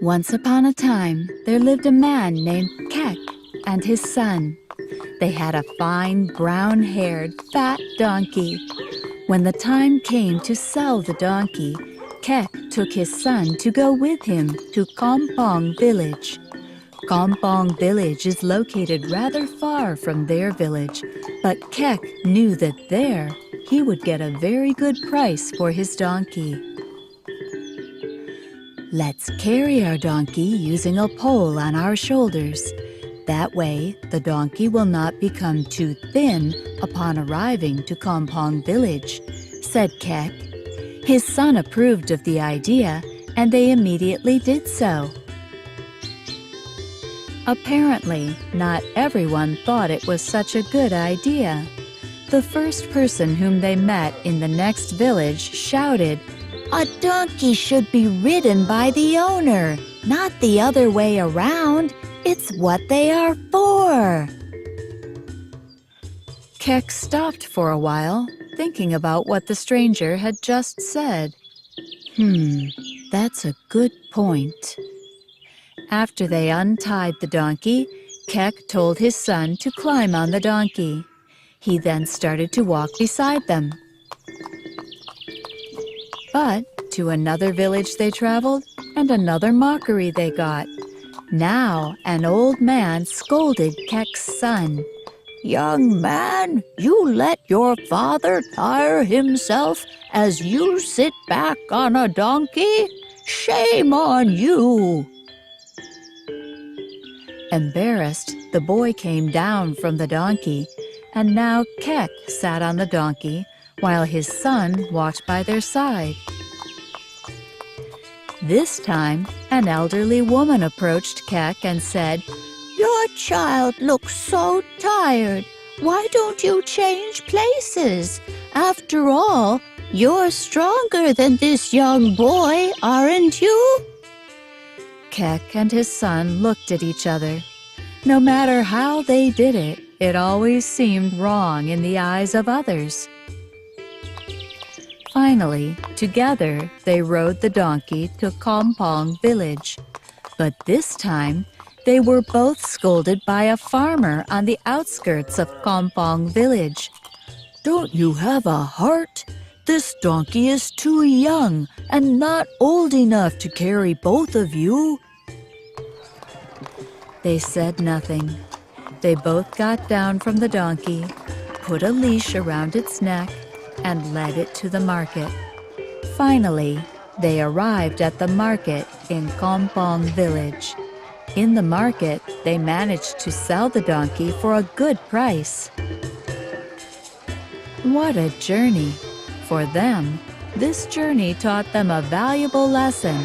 Once upon a time, there lived a man named Kek and his son. They had a fine, brown-haired, fat donkey. When the time came to sell the donkey, Kek took his son to go with him to Kampong village. Kampong village is located rather far from their village, but Kek knew that there he would get a very good price for his donkey. Let's carry our donkey using a pole on our shoulders. That way, the donkey will not become too thin upon arriving to Kampong village, said Kek. His son approved of the idea, and they immediately did so. Apparently, not everyone thought it was such a good idea. The first person whom they met in the next village shouted, "A donkey should be ridden by the owner, not the other way around. It's what they are for." Kek stopped for a while, thinking about what the stranger had just said. That's a good point. After they untied the donkey, Kek told his son to climb on the donkey. He then started to walk beside them. But to another village they traveled, and another mockery they got. Now an old man scolded Kek's son. "Young man, you let your father tire himself as you sit back on a donkey? Shame on you!" Embarrassed, the boy came down from the donkey, and now Kek sat on the donkey while his son walked by their side. This time, an elderly woman approached Kek and said, "Your child looks so tired. Why don't you change places? After all, you're stronger than this young boy, aren't you?" Kek and his son looked at each other. No matter how they did it, it always seemed wrong in the eyes of others. Finally, together, they rode the donkey to Kampong village. But this time, they were both scolded by a farmer on the outskirts of Kampong village. "Don't you have a heart? This donkey is too young and not old enough to carry both of you." They said nothing. They both got down from the donkey, put a leash around its neck, and led it to the market. Finally, they arrived at the market in Kampong village. In the market, they managed to sell the donkey for a good price. What a journey! For them, this journey taught them a valuable lesson.